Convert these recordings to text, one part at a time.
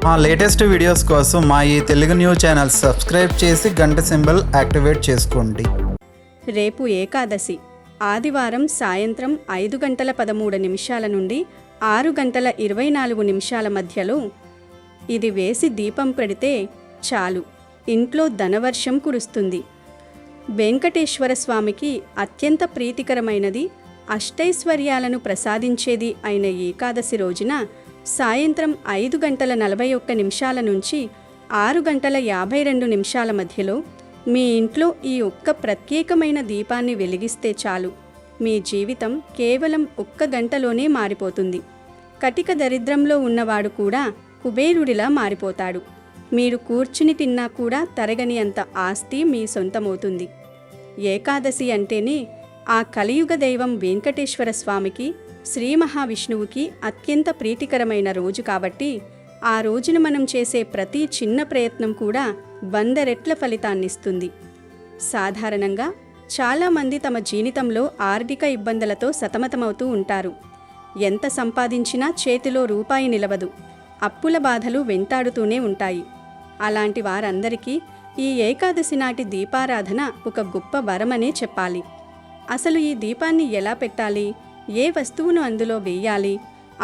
మా latest videos కోసం మా ఈ తెలుగు న్యూస్ ఛానల్ సబ్స్క్రైబ్ చేసి గంట సింబల్ యాక్టివేట్ చేసుకోండి. రేపు ఏకాదశి ఆదివారం సాయంత్రం 5:13 నుండి 6:24 మధ్యలో ఇది వేసి దీపం పెడితే చాలు, ఇంట్లో ధనవర్షం కురుస్తుంది. వెంకటేశ్వర స్వామికి అత్యంత ప్రీతికరమైనది, అష్టైశ్వర్యాలను ప్రసాదించేది అయిన ఏకాదశి రోజున సాయంత్రం 5:41 నుంచి 6:52 మధ్యలో మీ ఇంట్లో ఈ ఒక్క ప్రత్యేకమైన దీపాన్ని వెలిగిస్తే చాలు, మీ జీవితం కేవలం 1 గంటలోనే మారిపోతుంది. కటిక దరిద్రంలో ఉన్నవాడు కూడా కుబేరుడిలా మారిపోతాడు. మీరు కూర్చుని తిన్నా కూడా తరగని అంత ఆస్తి మీ సొంతమవుతుంది. ఏకాదశి అంటేనే ఆ కలియుగ దైవం వెంకటేశ్వర స్వామికి, శ్రీ మహావిష్ణువుకి అత్యంత ప్రీతికరమైన రోజు కాబట్టి ఆ రోజున మనం చేసే ప్రతి చిన్న ప్రయత్నం కూడా 100 రెట్ల ఫలితాన్నిస్తుంది. సాధారణంగా చాలామంది తమ జీవితంలో ఆర్థిక ఇబ్బందులతో సతమతమవుతూ ఉంటారు. ఎంత సంపాదించినా చేతిలో రూపాయి నిలవదు, అప్పుల బాధలు వెంటాడుతూనే ఉంటాయి. అలాంటి వారందరికీ ఈ ఏకాదశి నాటి దీపారాధన ఒక గొప్ప వరమనే చెప్పాలి. అసలు ఈ దీపాన్ని ఎలా పెట్టాలి, ఏ వస్తువును అందులో వేయాలి,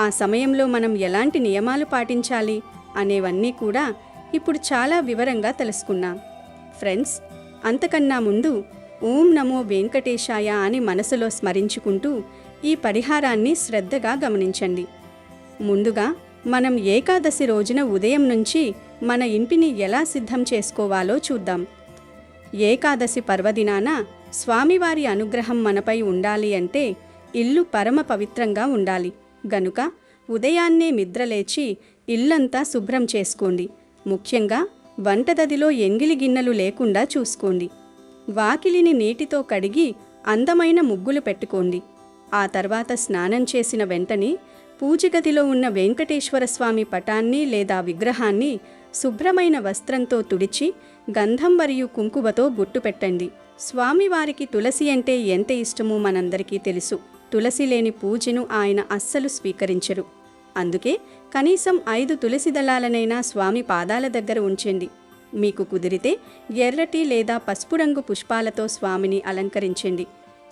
ఆ సమయంలో మనం ఎలాంటి నియమాలు పాటించాలి అనేవన్నీ కూడా ఇప్పుడు చాలా వివరంగా తెలుసుకున్నాం. ఫ్రెండ్స్, అంతకన్నా ముందు ఓం నమో వెంకటేశాయ అని మనసులో స్మరించుకుంటూ ఈ పరిహారాన్ని శ్రద్ధగా గమనించండి. ముందుగా మనం ఏకాదశి రోజున ఉదయం నుంచి మన ఇంటిని ఎలా సిద్ధం చేసుకోవాలో చూద్దాం. ఏకాదశి పర్వదినాన స్వామివారి అనుగ్రహం మనపై ఉండాలి అంటే ఇల్లు పరమ పవిత్రంగా ఉండాలి. గనుక ఉదయాన్నే నిద్రలేచి ఇల్లంతా శుభ్రం చేసుకోండి. ముఖ్యంగా వంటగదిలో ఎంగిలి గిన్నెలు లేకుండా చూసుకోండి. వాకిలిని నీటితో కడిగి అందమైన ముగ్గులు పెట్టుకోండి. ఆ తర్వాత స్నానం చేసిన వెంటనే పూజగదిలో ఉన్న వెంకటేశ్వర స్వామి పటాన్ని లేదా విగ్రహాన్ని శుభ్రమైన వస్త్రంతో తుడిచి గంధం మరియు కుంకుమతో బొట్టు పెట్టండి. స్వామివారికి తులసి అంటే ఎంత ఇష్టమో మనందరికీ తెలుసు. తులసి లేని పూజను ఆయన అస్సలు స్వీకరించరు. అందుకే కనీసం 5 తులసి దళాలనైనా స్వామి పాదాల దగ్గర ఉంచండి. మీకు కుదిరితే ఎర్రటి లేదా పసుపు రంగు పుష్పాలతో స్వామిని అలంకరించండి.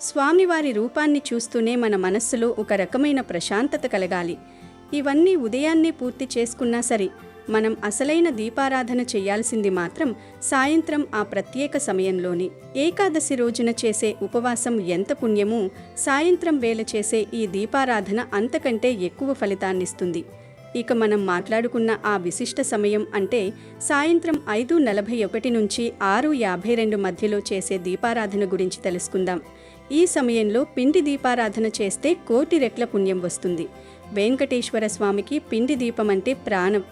స్వామివారి రూపాన్ని చూస్తూనే మన మనస్సులో ఒక రకమైన ప్రశాంతత కలగాలి. ఇవన్నీ ఉదయాన్నే పూర్తి చేసుకున్నా సరే, మనం అసలైన దీపారాధన చేయాల్సింది మాత్రం సాయంత్రం ఆ ప్రత్యేక సమయంలోనే. ఏకాదశి రోజున చేసే ఉపవాసం ఎంత పుణ్యమో, సాయంత్రం వేళ చేసే ఈ దీపారాధన అంతకంటే ఎక్కువ ఫలితాన్నిస్తుంది. ఇక మనం మాట్లాడుకున్న ఆ విశిష్ట సమయం అంటే సాయంత్రం 5:41 నుంచి 6:52 మధ్యలో చేసే దీపారాధన గురించి తెలుసుకుందాం. ఈ సమయంలో పిండి దీపారాధన చేస్తే 1,000,000 రెట్ల పుణ్యం వస్తుంది. వెంకటేశ్వర స్వామికి పిండి దీపం అంటే ప్రాణం.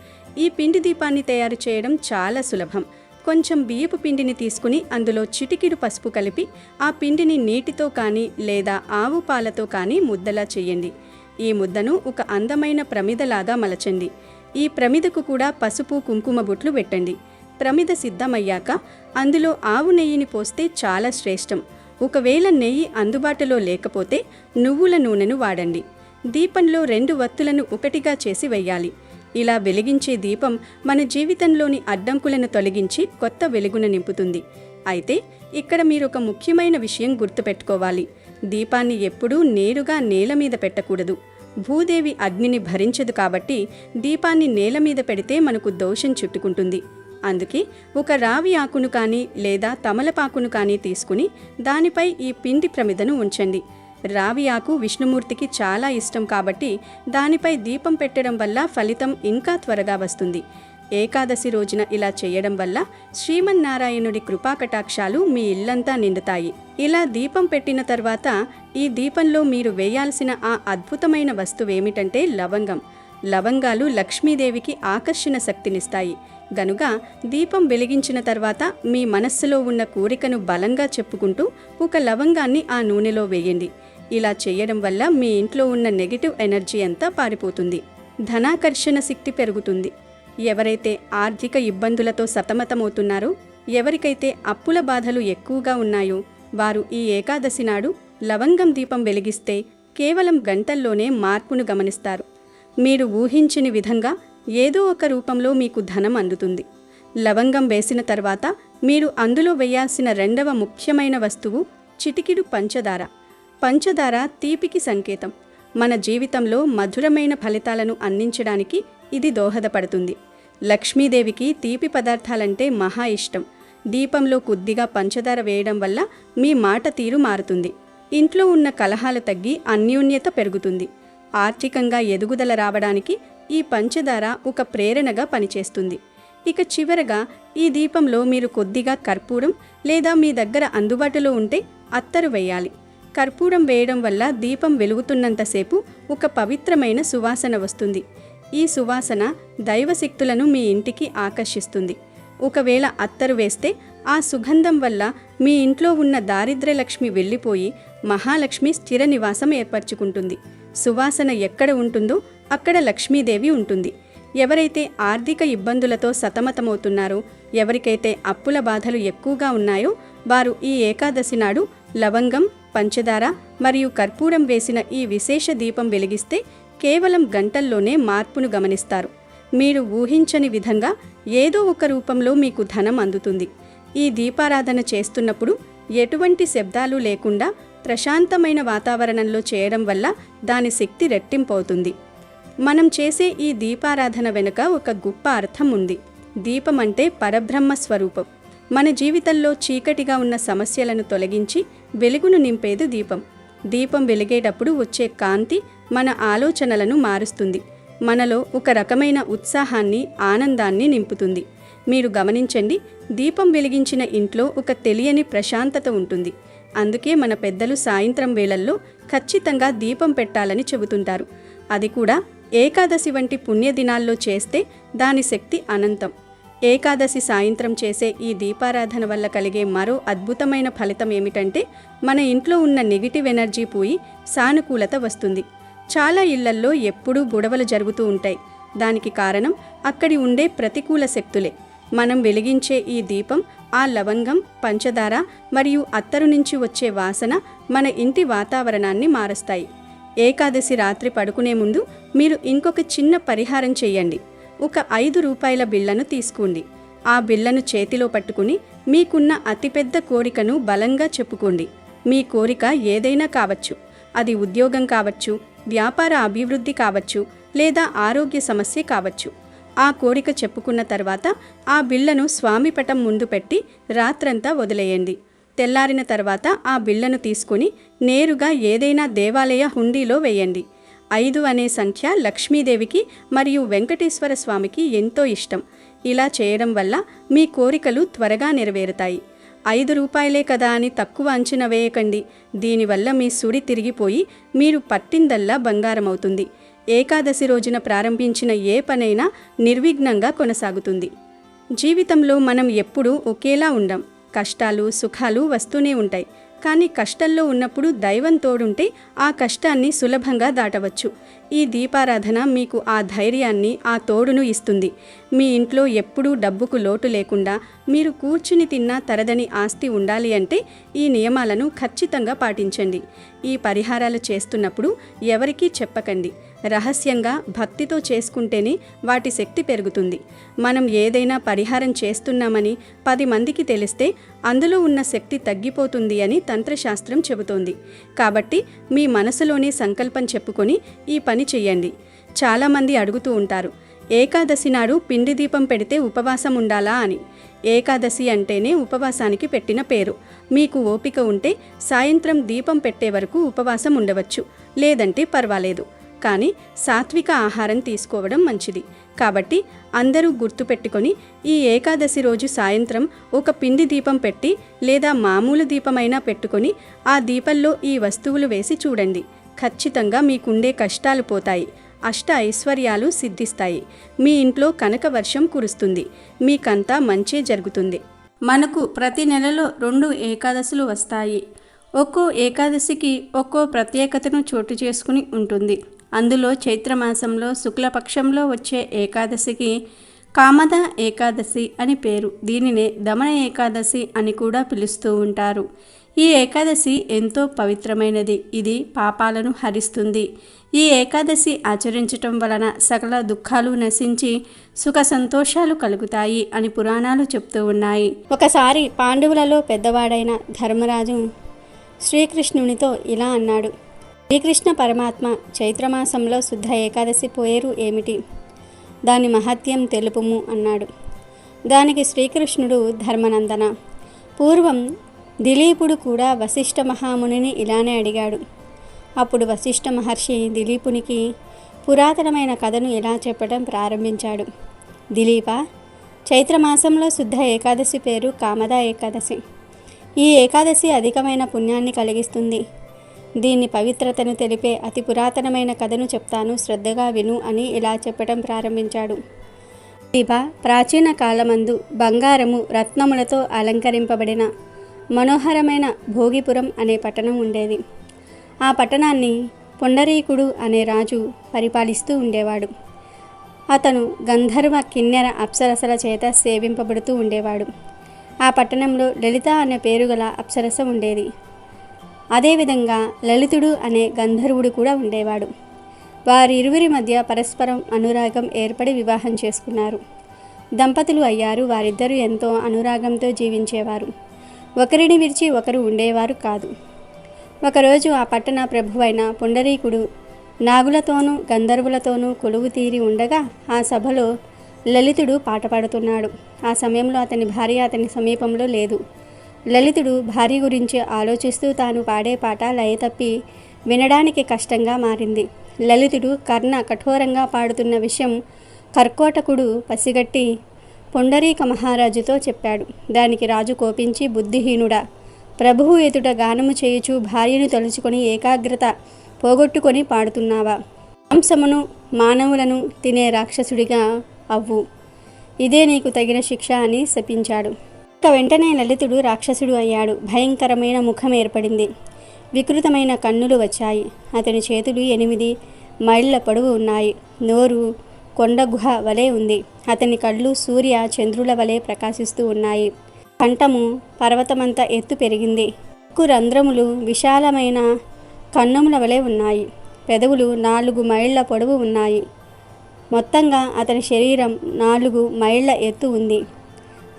ఈ పిండి దీపాన్ని తయారు చేయడం చాలా సులభం. కొంచెం బియ్యపు పిండిని తీసుకుని అందులో చిటికెడు పసుపు కలిపి ఆ పిండిని నీటితో కానీ లేదా ఆవు పాలతో కానీ ముద్దలా చేయండి. ఈ ముద్దను ఒక అందమైన ప్రమిదలాగా మలచండి. ఈ ప్రమిదకు కూడా పసుపు కుంకుమ బొట్లు పెట్టండి. ప్రమిద సిద్ధమయ్యాక అందులో ఆవు నెయ్యిని పోస్తే చాలా శ్రేష్టం. ఒకవేళ నెయ్యి అందుబాటులో లేకపోతే నువ్వుల నూనెను వాడండి. దీపంలో 2 వత్తులను ఒకటిగా చేసి వెయ్యాలి. ఇలా వెలిగించే దీపం మన జీవితంలోని అడ్డంకులను తొలగించి కొత్త వెలుగును నింపుతుంది. అయితే ఇక్కడ మీరు ఒక ముఖ్యమైన విషయం గుర్తుపెట్టుకోవాలి. దీపాన్ని ఎప్పుడూ నేరుగా నేల మీద పెట్టకూడదు. భూదేవి అగ్నిని భరించదు కాబట్టి దీపాన్ని నేల మీద పెడితే మనకు దోషం చుట్టుకుంటుంది. అందుకే ఒక రావి ఆకును కానీ లేదా తమలపాకును కానీ తీసుకుని దానిపై ఈ పిండి ప్రమిదను ఉంచండి. రావి ఆకు విష్ణుమూర్తికి చాలా ఇష్టం కాబట్టి దానిపై దీపం పెట్టడం వల్ల ఫలితం ఇంకా త్వరగా వస్తుంది. ఏకాదశి రోజున ఇలా చేయడం వల్ల శ్రీమన్నారాయణుడి కృపాకటాక్షాలు మీ ఇల్లంతా నిండుతాయి. ఇలా దీపం పెట్టిన తర్వాత ఈ దీపంలో మీరు వేయాల్సిన ఆ అద్భుతమైన వస్తువేమిటంటే లవంగం. లవంగాలు లక్ష్మీదేవికి ఆకర్షణ శక్తినిస్తాయి. గనుక దీపం వెలిగించిన తర్వాత మీ మనస్సులో ఉన్న కోరికను బలంగా చెప్పుకుంటూ ఒక లవంగాన్ని ఆ నూనెలో వేయండి. ఇలా చేయడం వల్ల మీ ఇంట్లో ఉన్న నెగిటివ్ ఎనర్జీ అంతా పారిపోతుంది. ధనాకర్షణ శక్తి పెరుగుతుంది. ఎవరైతే ఆర్థిక ఇబ్బందులతో సతమతమవుతున్నారో, ఎవరికైతే అప్పుల బాధలు ఎక్కువగా ఉన్నాయో వారు ఈ ఏకాదశి నాడు లవంగం దీపం వెలిగిస్తే కేవలం గంటల్లోనే మార్పును గమనిస్తారు. మీరు ఊహించని విధంగా ఏదో ఒక రూపంలో మీకు ధనం అందుతుంది. లవంగం వేసిన తర్వాత మీరు అందులో వేయాల్సిన రెండవ ముఖ్యమైన వస్తువు చిటికెడు పంచదార. పంచదార తీపికి సంకేతం. మన జీవితంలో మధురమైన ఫలితాలను అందించడానికి ఇది దోహదపడుతుంది. లక్ష్మీదేవికి తీపి పదార్థాలంటే మహా ఇష్టం. దీపంలో కొద్దిగా పంచదార వేయడం వల్ల మీ మాట తీరు మారుతుంది. ఇంట్లో ఉన్న కలహాలు తగ్గి అన్యోన్యత పెరుగుతుంది. ఆర్థికంగా ఎదుగుదల రావడానికి ఈ పంచదార ఒక ప్రేరణగా పనిచేస్తుంది. ఇక చివరగా ఈ దీపంలో మీరు కొద్దిగా కర్పూరం లేదా మీ దగ్గర అందుబాటులో ఉంటే అత్తరు వేయాలి. కర్పూరం వేయడం వల్ల దీపం వెలుగుతున్నంతసేపు ఒక పవిత్రమైన సువాసన వస్తుంది. ఈ సువాసన దైవశక్తులను మీ ఇంటికి ఆకర్షిస్తుంది. ఒకవేళ అత్తరు వేస్తే ఆ సుగంధం వల్ల మీ ఇంట్లో ఉన్న దారిద్ర్యలక్ష్మి వెళ్ళిపోయి మహాలక్ష్మి స్థిర నివాసం ఏర్పరచుకుంటుంది. సువాసన ఎక్కడ ఉంటుందో అక్కడ లక్ష్మీదేవి ఉంటుంది. ఎవరైతే ఆర్థిక ఇబ్బందులతో సతమతమవుతున్నారో, ఎవరికైతే అప్పుల బాధలు ఎక్కువగా ఉన్నాయో వారు ఈ ఏకాదశి నాడు లవంగం, పంచదార మరియు కర్పూరం వేసిన ఈ విశేష దీపం వెలిగిస్తే కేవలం గంటల్లోనే మార్పును గమనిస్తారు. మీరు ఊహించని విధంగా ఏదో ఒక రూపంలో మీకు ధనం అందుతుంది. ఈ దీపారాధన చేస్తున్నప్పుడు ఎటువంటి శబ్దాలు లేకుండా ప్రశాంతమైన వాతావరణంలో చేయడం వల్ల దాని శక్తి రెట్టింపవుతుంది. మనం చేసే ఈ దీపారాధన వెనుక ఒక గొప్ప అర్థం ఉంది. దీపం అంటే పరబ్రహ్మ స్వరూపం. మన జీవితంలో చీకటిగా ఉన్న సమస్యలను తొలగించి వెలుగును నింపేది దీపం. దీపం వెలిగేటప్పుడు వచ్చే కాంతి మన ఆలోచనలను మారుస్తుంది. మనలో ఒక రకమైన ఉత్సాహాన్ని, ఆనందాన్ని నింపుతుంది. మీరు గమనించండి, దీపం వెలిగించిన ఇంట్లో ఒక తెలియని ప్రశాంతత ఉంటుంది. అందుకే మన పెద్దలు సాయంత్రం వేళల్లో ఖచ్చితంగా దీపం పెట్టాలని చెబుతుంటారు. అది కూడా ఏకాదశి వంటి పుణ్యదినాల్లో చేస్తే దాని శక్తి అనంతం. ఏకాదశి సాయంత్రం చేసే ఈ దీపారాధన వల్ల కలిగే మరో అద్భుతమైన ఫలితం ఏమిటంటే మన ఇంట్లో ఉన్న నెగిటివ్ ఎనర్జీ పోయి సానుకూలత వస్తుంది. చాలా ఇళ్లల్లో ఎప్పుడూ గొడవలు జరుగుతూ ఉంటాయి. దానికి కారణం అక్కడి ఉండే ప్రతికూల శక్తులే. మనం వెలిగించే ఈ దీపం, ఆ లవంగం, పంచదార మరియు అత్తరు నుంచి వచ్చే వాసన మన ఇంటి వాతావరణాన్ని మారుస్తాయి. ఏకాదశి రాత్రి పడుకునే ముందు మీరు ఇంకొక చిన్న పరిహారం చేయండి. ఒక 5 రూపాయల బిళ్ళను తీసుకోండి. ఆ బిళ్ళను చేతిలో పట్టుకుని మీకున్న అతిపెద్ద కోరికను బలంగా చెప్పుకోండి. మీ కోరిక ఏదైనా కావచ్చు. అది ఉద్యోగం కావచ్చు, వ్యాపార అభివృద్ధి కావచ్చు, లేదా ఆరోగ్య సమస్య కావచ్చు. ఆ కోరిక చెప్పుకున్న తర్వాత ఆ బిళ్ళను స్వామి పటం ముందు పెట్టి రాత్రంతా వదిలేయండి. తెల్లారిన తర్వాత ఆ బిళ్ళను తీసుకొని నేరుగా ఏదైనా దేవాలయ హుండీలో వేయండి. 5 అనే సంఖ్య లక్ష్మీదేవికి మరియు వెంకటేశ్వర స్వామికి ఎంతో ఇష్టం. ఇలా చేయడం వల్ల మీ కోరికలు త్వరగా నెరవేరుతాయి. 5 రూపాయలే కదా అని తక్కువ అంచనా వేయకండి. దీనివల్ల మీ సుడి తిరిగిపోయి మీరు పట్టిందల్లా బంగారమవుతుంది. ఏకాదశి రోజున ప్రారంభించిన ఏ పనైనా నిర్విఘ్నంగా కొనసాగుతుంది. జీవితంలో మనం ఎప్పుడూ ఒకేలా ఉండం. కష్టాలు, సుఖాలు వస్తూనే ఉంటాయి. కానీ కష్టంలో ఉన్నప్పుడు దైవం తోడుంటే ఆ కష్టాన్ని సులభంగా దాటవచ్చు. ఈ దీపారాధన మీకు ఆ ధైర్యాన్ని, ఆ తోడును ఇస్తుంది. మీ ఇంట్లో ఎప్పుడూ డబ్బుకు లోటు లేకుండా మీరు కూర్చుని తిన్నా తరదని ఆస్తి ఉండాలి అంటే ఈ నియమాలను ఖచ్చితంగా పాటించండి. ఈ పరిహారాలు చేస్తున్నప్పుడు ఎవరికీ చెప్పకండి. రహస్యంగా భక్తితో చేసుకుంటేనే వాటి శక్తి పెరుగుతుంది. మనం ఏదైనా పరిహారం చేస్తున్నామని 10 మందికి తెలిస్తే అందులో ఉన్న శక్తి తగ్గిపోతుంది అని తంత్రశాస్త్రం చెబుతోంది. కాబట్టి మీ మనసులోనే సంకల్పం చెప్పుకొని ఈ పని చెయ్యండి. చాలామంది అడుగుతూ ఉంటారు, ఏకాదశి నాడు పిండి దీపం పెడితే ఉపవాసం ఉండాలా అని. ఏకాదశి అంటేనే ఉపవాసానికి పెట్టిన పేరు. మీకు ఓపిక ఉంటే సాయంత్రం దీపం పెట్టే వరకు ఉపవాసం ఉండవచ్చు, లేదంటే పర్వాలేదు. కానీ సాత్విక ఆహారం తీసుకోవడం మంచిది. కాబట్టి అందరూ గుర్తుపెట్టుకొని ఈ ఏకాదశి రోజు సాయంత్రం ఒక పిండి దీపం పెట్టి లేదా మామూలు దీపమైనా పెట్టుకొని ఆ దీపంలో ఈ వస్తువులు వేసి చూడండి. ఖచ్చితంగా మీకుండే కష్టాలు పోతాయి. అష్ట ఐశ్వర్యాలు సిద్ధిస్తాయి. మీ ఇంట్లో కనక వర్షం కురుస్తుంది. మీకంతా మంచే జరుగుతుంది. మనకు ప్రతి నెలలో 2 ఏకాదశులు వస్తాయి. ఒక్కో ఏకాదశికి ఒక్కో ప్రత్యేకతను చోటు చేసుకుని ఉంటుంది. అందులో చైత్రమాసంలో శుక్లపక్షంలో వచ్చే ఏకాదశికి కామద ఏకాదశి అని పేరు. దీనినే దమన ఏకాదశి అని కూడా పిలుస్తూ ఉంటారు. ఈ ఏకాదశి ఎంతో పవిత్రమైనది. ఇది పాపాలను హరిస్తుంది. ఈ ఏకాదశి ఆచరించటం వలన సకల దుఃఖాలు నశించి సుఖ సంతోషాలు కలుగుతాయి అని పురాణాలు చెప్తూ ఉన్నాయి. ఒకసారి పాండవులలో పెద్దవాడైన ధర్మరాజు శ్రీకృష్ణునితో ఇలా అన్నాడు: శ్రీకృష్ణ పరమాత్మ చైత్రమాసంలో శుద్ధ ఏకాదశి పోయేరు ఏమిటి? దాని మహత్యం తెలుపుము అన్నాడు. దానికి శ్రీకృష్ణుడు, ధర్మనందన, పూర్వం దిలీపుడు కూడా వశిష్ఠ మహామునిని ఇలానే అడిగాడు. అప్పుడు వశిష్ఠ మహర్షి దిలీపునికి పురాతనమైన కథను ఇలా చెప్పడం ప్రారంభించాడు. దిలీప, చైత్రమాసంలో శుద్ధ ఏకాదశి పేరు కామదా ఏకాదశి. ఈ ఏకాదశి అధికమైన పుణ్యాన్ని కలిగిస్తుంది. దీని పవిత్రతను తెలిపే అతి పురాతనమైన కథను చెప్తాను, శ్రద్ధగా విను అని ఇలా చెప్పడం ప్రారంభించాడు. దిలీప, ప్రాచీన కాలమందు బంగారము రత్నములతో అలంకరింపబడిన మనోహరమైన భోగిపురం అనే పట్టణం ఉండేది. ఆ పట్టణాన్ని పుండరీకుడు అనే రాజు పరిపాలిస్తూ ఉండేవాడు. అతను గంధర్వ కిన్నెర అప్సరసల చేత సేవింపబడుతూ ఉండేవాడు. ఆ పట్టణంలో లలిత అనే పేరు గల అప్సరస ఉండేది. అదేవిధంగా లలితుడు అనే గంధర్వుడు కూడా ఉండేవాడు. వారిరువురి మధ్య పరస్పరం అనురాగం ఏర్పడి వివాహం చేసుకున్నారు. దంపతులు అయ్యారు. వారిద్దరూ ఎంతో అనురాగంతో జీవించేవారు. ఒకరిని విడిచి ఒకరు ఉండేవారు కాదు. ఒకరోజు ఆ పట్టణ ప్రభువైన పుండరీకుడు నాగులతోనూ గంధర్వులతోనూ కొలువు తీరి ఉండగా ఆ సభలో లలితుడు పాట పాడుతున్నాడు. ఆ సమయంలో అతని భార్య అతని సమీపంలో లేదు. లలితుడు భార్య గురించి ఆలోచిస్తూ తాను పాడే పాట లయ తప్పి వినడానికి కష్టంగా మారింది. లలితుడు కర్ణ కఠోరంగా పాడుతున్న విషయం కర్కోటకుడు పసిగట్టి పుండరీక మహారాజుతో చెప్పాడు. దానికి రాజు కోపించి, బుద్ధిహీనుడా, ప్రభువు ఎదుట గానము చేయుచు భార్యను తలుచుకొని ఏకాగ్రత పోగొట్టుకొని పాడుతున్నావా? మాంసమును మానవులను తినే రాక్షసుడిగా అవ్వు. ఇదే నీకు తగిన శిక్ష అని శపించాడు. ఇక వెంటనే లలితుడు రాక్షసుడు అయ్యాడు. భయంకరమైన ముఖం ఏర్పడింది. వికృతమైన కన్నులు వచ్చాయి. అతని చేతులు 8 మైళ్ళ పొడవు ఉన్నాయి. నోరు కొండ గుహ వలె ఉంది. అతని కళ్ళు సూర్య చంద్రుల వలె ప్రకాశిస్తూ ఉన్నాయి. కంఠము పర్వతమంత ఎత్తు పెరిగింది. ముక్కు రంధ్రములు విశాలమైన కన్నముల వలె ఉన్నాయి. పెదవులు 4 మైళ్ళ పొడవు ఉన్నాయి. మొత్తంగా అతని శరీరం 4 మైళ్ళ ఎత్తు ఉంది.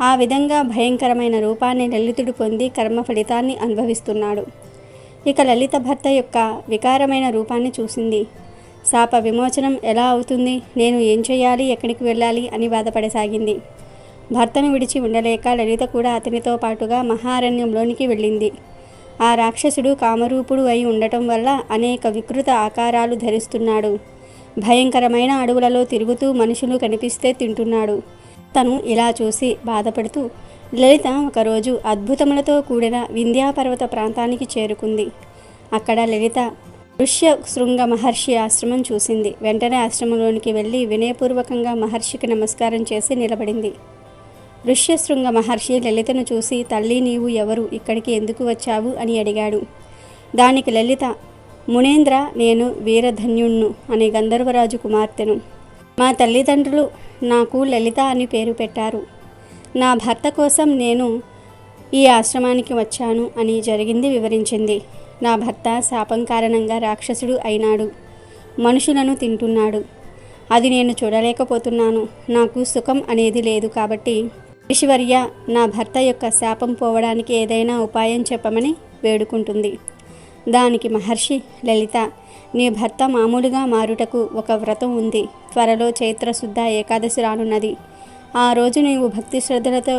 ఆ విధంగా భయంకరమైన రూపాన్ని లలితుడు పొంది కర్మ ఫలితాన్ని అనుభవిస్తున్నాడు. ఇక లలిత భర్త యొక్క వికారమైన రూపాన్ని చూసింది. శాప విమోచనం ఎలా అవుతుంది? నేను ఏం చేయాలి? ఎక్కడికి వెళ్ళాలి? అని బాధపడసాగింది. భర్తను విడిచి ఉండలేక లలిత కూడా అతనితో పాటుగా మహారణ్యంలోనికి వెళ్ళింది. ఆ రాక్షసుడు కామరూపుడు అయి ఉండటం వల్ల అనేక వికృత ఆకారాలు ధరిస్తున్నాడు. భయంకరమైన అడవులలో తిరుగుతూ మనుషులు కనిపిస్తే తింటున్నాడు. తను ఇలా చూసి బాధపడుతూ లలిత ఒకరోజు అద్భుతములతో కూడిన వింధ్యాపర్వత ప్రాంతానికి చేరుకుంది. అక్కడ లలిత ఋష్యశృంగ మహర్షి ఆశ్రమం చూసింది. వెంటనే ఆశ్రమంలోనికి వెళ్ళి వినయపూర్వకంగా మహర్షికి నమస్కారం చేసి నిలబడింది. ఋష్యశృంగ మహర్షి లలితను చూసి, తల్లి, నీవు ఎవరు? ఇక్కడికి ఎందుకు వచ్చావు అని అడిగాడు. దానికి లలిత, మునేంద్ర, నేను వీరధన్యుణ్ణు అనే గంధర్వరాజు కుమార్తెను. మా తల్లిదండ్రులు నాకు లలిత అని పేరు పెట్టారు. నా భర్త కోసం నేను ఈ ఆశ్రమానికి వచ్చాను అని జరిగింది వివరించింది. నా భర్త శాపం కారణంగా రాక్షసుడు అయినాడు. మనుషులను తింటున్నాడు. అది నేను చూడలేకపోతున్నాను. నాకు సుఖం అనేది లేదు. కాబట్టి ఈశ్వర్య, నా భర్త యొక్క శాపం పోవడానికి ఏదైనా ఉపాయం చెప్పమని వేడుకుంటుంది. దానికి మహర్షి, లలిత, నీ భర్త మామూలుగా మారుటకు ఒక వ్రతం ఉంది. త్వరలో చైత్రశుద్ధ ఏకాదశి రానున్నది. ఆ రోజు నీవు భక్తి శ్రద్ధలతో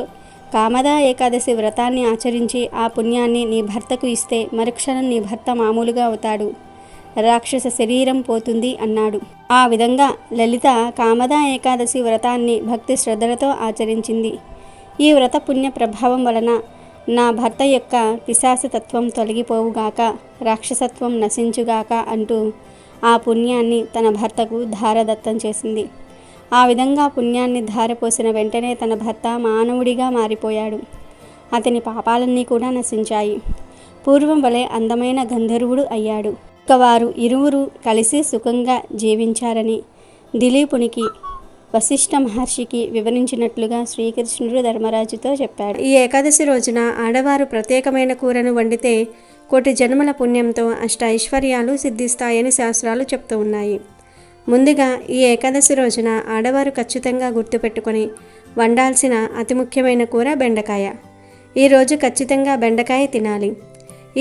కామదా ఏకాదశి వ్రతాన్ని ఆచరించి ఆ పుణ్యాన్ని నీ భర్తకు ఇస్తే మరుక్షణం నీ భర్త మామూలుగా అవుతాడు. రాక్షస శరీరం పోతుంది అన్నాడు. ఆ విధంగా లలిత కామదా ఏకాదశి వ్రతాన్ని భక్తి శ్రద్ధలతో ఆచరించింది. ఈ వ్రత పుణ్య ప్రభావం వలన నా భర్త యొక్క పిశాచతత్వం తొలగిపోవుగాక, రాక్షసత్వం నశించుగాక అంటూ ఆ పుణ్యాన్ని తన భర్తకు ధారదత్తం చేసింది. ఆ విధంగా పుణ్యాన్ని ధారపోసిన వెంటనే తన భర్త మానవుడిగా మారిపోయాడు. అతని పాపాలన్నీ కూడా నశించాయి. పూర్వం వలె అందమైన గంధర్వుడు అయ్యాడు. ఇక వారు ఇరువురు కలిసి సుఖంగా జీవించారని దిలీపునికి వశిష్ఠ మహర్షికి వివరించినట్లుగా శ్రీకృష్ణుడు ధర్మరాజుతో చెప్పాడు. ఈ ఏకాదశి రోజున ఆడవారు ప్రత్యేకమైన కూరను వండితే కోటి జన్మల పుణ్యంతో అష్ట ఐశ్వర్యాలు సిద్ధిస్తాయని శాస్త్రాలు చెప్తూ ఉన్నాయి. ముందుగా ఈ ఏకాదశి రోజున ఆడవారు ఖచ్చితంగా గుర్తుపెట్టుకొని వండాల్సిన అతి ముఖ్యమైన కూర బెండకాయ. ఈరోజు ఖచ్చితంగా బెండకాయ తినాలి.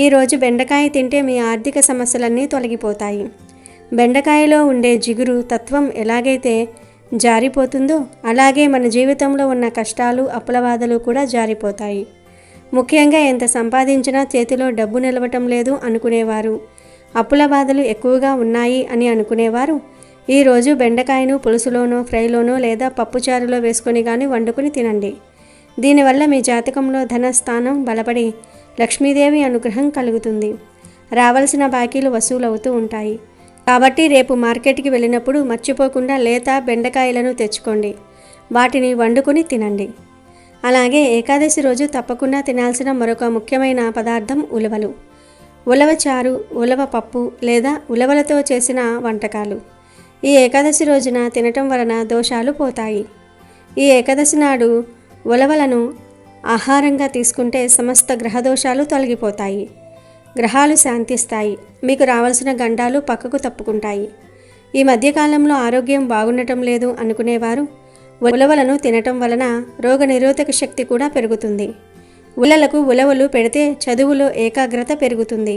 ఈరోజు బెండకాయ తింటే మీ ఆర్థిక సమస్యలన్నీ తొలగిపోతాయి. బెండకాయలో ఉండే జిగురు తత్వం ఎలాగైతే జారిపోతుందో అలాగే మన జీవితంలో ఉన్న కష్టాలు అప్పుల బాధలు కూడా జారిపోతాయి. ముఖ్యంగా ఎంత సంపాదించినా చేతిలో డబ్బు నిలవటం లేదు అనుకునేవారు, అప్పుల బాధలు ఎక్కువగా ఉన్నాయి అని అనుకునేవారు ఈరోజు బెండకాయను పులుసులోనో ఫ్రైలోనో లేదా పప్పుచారులో వేసుకొని కానీ వండుకొని తినండి. దీనివల్ల మీ జాతకంలో ధనస్థానం బలపడి లక్ష్మీదేవి అనుగ్రహం కలుగుతుంది. రావాల్సిన బాకీలు వసూలవుతూ ఉంటాయి. కాబట్టి రేపు మార్కెట్కి వెళ్ళినప్పుడు మర్చిపోకుండా లేత బెండకాయలను తెచ్చుకోండి. వాటిని వండుకొని తినండి. అలాగే ఏకాదశి రోజు తప్పకుండా తినాల్సిన మరొక ముఖ్యమైన పదార్థం ఉలవలు. ఉలవ చారు, ఉలవ పప్పు లేదా ఉలవలతో చేసిన వంటకాలు ఈ ఏకాదశి రోజున తినటం వలన దోషాలు పోతాయి. ఈ ఏకాదశి నాడు ఉలవలను ఆహారంగా తీసుకుంటే సమస్త గ్రహదోషాలు తొలగిపోతాయి. గ్రహాలు శాంతిస్తాయి. మీకు రావాల్సిన గండాలు పక్కకు తప్పుకుంటాయి. ఈ మధ్యకాలంలో ఆరోగ్యం బాగుండటం లేదు అనుకునేవారు ఉలవలను తినటం వలన రోగనిరోధక శక్తి కూడా పెరుగుతుంది. ఉలలకు ఉలవలు పెడితే చదువులో ఏకాగ్రత పెరుగుతుంది.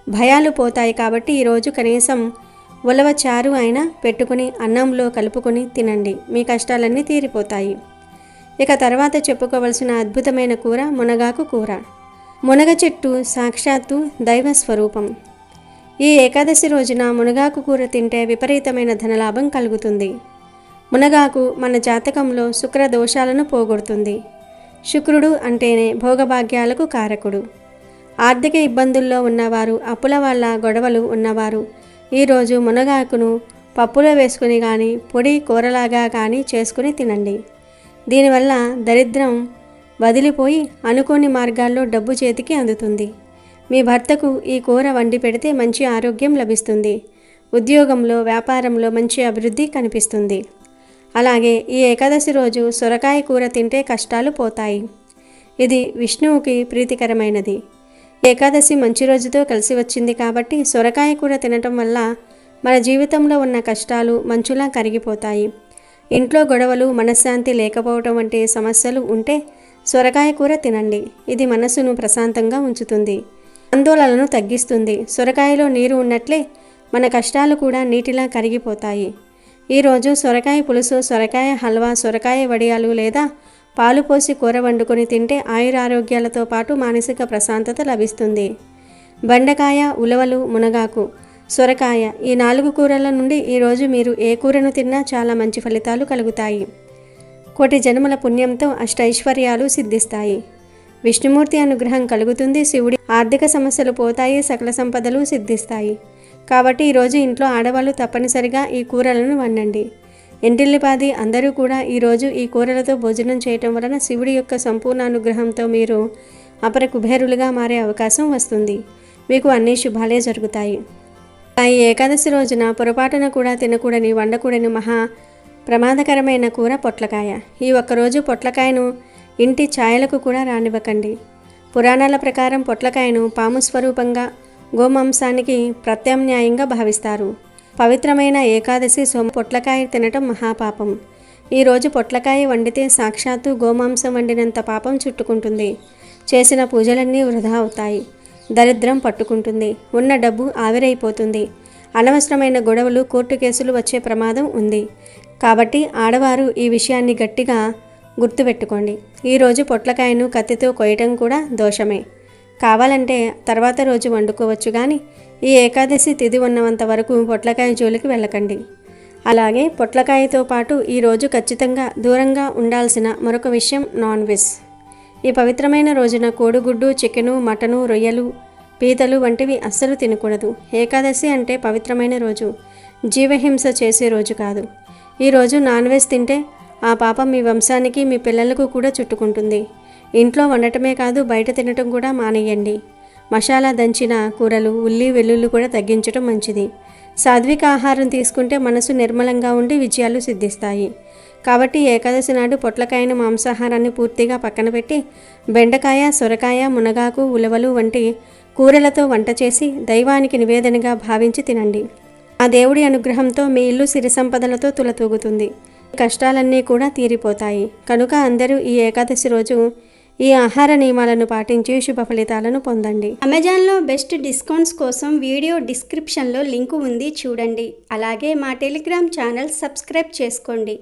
భయాలు పోతాయి. కాబట్టి ఈరోజు కనీసం ఉలవ చారు అయినా పెట్టుకుని అన్నంలో కలుపుకొని తినండి. మీ కష్టాలన్నీ తీరిపోతాయి. ఇక తర్వాత చెప్పుకోవలసిన అద్భుతమైన కూర మునగాకు కూర. మునగ చెట్టు సాక్షాత్తు దైవ స్వరూపం. ఈ ఏకాదశి రోజున మునగాకు కూర తింటే విపరీతమైన ధనలాభం కలుగుతుంది. మునగాకు మన జాతకంలో శుక్ర దోషాలను పోగొడుతుంది. శుక్రుడు అంటేనే భోగభాగ్యాలకు కారకుడు. ఆర్థిక ఇబ్బందుల్లో ఉన్నవారు, అప్పుల వల్ల గొడవలు ఉన్నవారు ఈరోజు మునగాకును పప్పులో వేసుకుని కానీ పొడి కూరలాగా కానీ చేసుకుని తినండి. దీనివల్ల దరిద్రం వదిలిపోయి అనుకోని మార్గాల్లో డబ్బు చేతికి అందుతుంది. మీ భర్తకు ఈ కూర వండి పెడితే మంచి ఆరోగ్యం లభిస్తుంది. ఉద్యోగంలో, వ్యాపారంలో మంచి అభివృద్ధి కనిపిస్తుంది. అలాగే ఈ ఏకాదశి రోజు సొరకాయ కూర తింటే కష్టాలు పోతాయి. ఇది విష్ణువుకి ప్రీతికరమైనది. ఏకాదశి మంచి రోజుతో కలిసి వచ్చింది కాబట్టి సొరకాయ కూర తినటం వల్ల మన జీవితంలో ఉన్న కష్టాలు మంచులా కరిగిపోతాయి. ఇంట్లో గొడవలు, మనశ్శాంతి లేకపోవటం వంటి సమస్యలు ఉంటే సొరకాయ కూర తినండి. ఇది మనసును ప్రశాంతంగా ఉంచుతుంది, ఆందోళనను తగ్గిస్తుంది. సొరకాయలో నీరు ఉన్నట్లే మన కష్టాలు కూడా నీటిలా కరిగిపోతాయి. ఈరోజు సొరకాయ పులుసు, సొరకాయ హల్వా, సొరకాయ వడియాలు లేదా పాలు పోసి కూర వండుకొని తింటే ఆయురారోగ్యాలతో పాటు మానసిక ప్రశాంతత లభిస్తుంది. బెండకాయ, ఉలవలు, మునగాకు, సొరకాయ ఈ 4 కూరల నుండి ఈరోజు మీరు ఏ కూరను తిన్నా చాలా మంచి ఫలితాలు కలుగుతాయి. కోటి జన్మల పుణ్యంతో అష్టైశ్వర్యాలు సిద్ధిస్తాయి. విష్ణుమూర్తి అనుగ్రహం కలుగుతుంది. శివుడి ఆర్థిక సమస్యలు పోతాయి. సకల సంపదలు సిద్ధిస్తాయి. కాబట్టి ఈరోజు ఇంట్లో ఆడవాళ్ళు తప్పనిసరిగా ఈ కూరలను వండండి. ఇంటిల్లిపాది అందరూ కూడా ఈరోజు ఈ కూరలతో భోజనం చేయటం వలన శివుడి యొక్క సంపూర్ణ అనుగ్రహంతో మీరు అపర కుబేరులుగా మారే అవకాశం వస్తుంది. మీకు అన్ని శుభాలే జరుగుతాయి. ఈ ఏకాదశి రోజున పొరపాటున కూడా తినకూడని, వండకూడని మహా ప్రమాదకరమైన కూర పొట్లకాయ. ఈ ఒక్కరోజు పొట్లకాయను ఇంటి ఛాయలకు కూడా రానివ్వకండి. పురాణాల ప్రకారం పొట్లకాయను పాము స్వరూపంగా, గోమాంసానికి ప్రత్యామ్నాయంగా భావిస్తారు. పవిత్రమైన ఏకాదశి సోమ పొట్లకాయ తినటం మహాపాపం. ఈరోజు పొట్లకాయ వండితే సాక్షాత్తు గోమాంసం వండినంత పాపం చుట్టుకుంటుంది. చేసిన పూజలన్నీ వృధా అవుతాయి. దరిద్రం పట్టుకుంటుంది. ఉన్న డబ్బు ఆవిరైపోతుంది. అనవసరమైన గొడవలు, కోర్టు కేసులు వచ్చే ప్రమాదం ఉంది. కాబట్టి ఆడవారు ఈ విషయాన్ని గట్టిగా గుర్తుపెట్టుకోండి. ఈరోజు పొట్లకాయను కత్తితో కొయ్యటం కూడా దోషమే. కావాలంటే తర్వాత రోజు వండుకోవచ్చు, కానీ ఈ ఏకాదశి తిథి ఉన్నంత వరకు పొట్లకాయ జోలికి వెళ్ళకండి. అలాగే పొట్లకాయతో పాటు ఈరోజు ఖచ్చితంగా దూరంగా ఉండాల్సిన మరొక విషయం నాన్ వెజ్. ఈ పవిత్రమైన రోజున కోడిగుడ్డు, చికెను, మటను, రొయ్యలు, పీతలు వంటివి అస్సలు తినకూడదు. ఏకాదశి అంటే పవిత్రమైన రోజు, జీవహింస చేసే రోజు కాదు. ఈరోజు నాన్ వెజ్ తింటే ఆ పాపం మీ వంశానికి, మీ పిల్లలకు కూడా చుట్టుకుంటుంది. ఇంట్లో వండటమే కాదు, బయట తినటం కూడా మానేయండి. మసాలా దంచిన కూరలు, ఉల్లి వెల్లుల్లి కూడా తగ్గించడం మంచిది. సాత్విక ఆహారం తీసుకుంటే మనసు నిర్మలంగా ఉండి విజయాలు సిద్ధిస్తాయి. కాబట్టి ఏకాదశి నాడు పొట్లకాయను మాంసాహారాన్ని పూర్తిగా పక్కన పెట్టి బెండకాయ, సొరకాయ, మునగాకు, ఉలవలు వంటి కూరలతో వంట చేసి దైవానికి నివేదనగా భావించి తినండి. ఆ దేవుడి అనుగ్రహంతో మీ ఇల్లు సిరి సంపదలతో తులతూగుతుంది. కష్టాలన్నీ కూడా తీరిపోతాయి. కనుక అందరూ ఈ ఏకాదశి రోజు ఈ ఆహార నియమాలను పాటించి శుభ ఫలితాలను పొందండి. అమెజాన్లో బెస్ట్ డిస్కౌంట్స్ కోసం వీడియో డిస్క్రిప్షన్లో లింకు ఉంది, చూడండి. అలాగే మా టెలిగ్రామ్ ఛానల్ సబ్స్క్రైబ్ చేసుకోండి.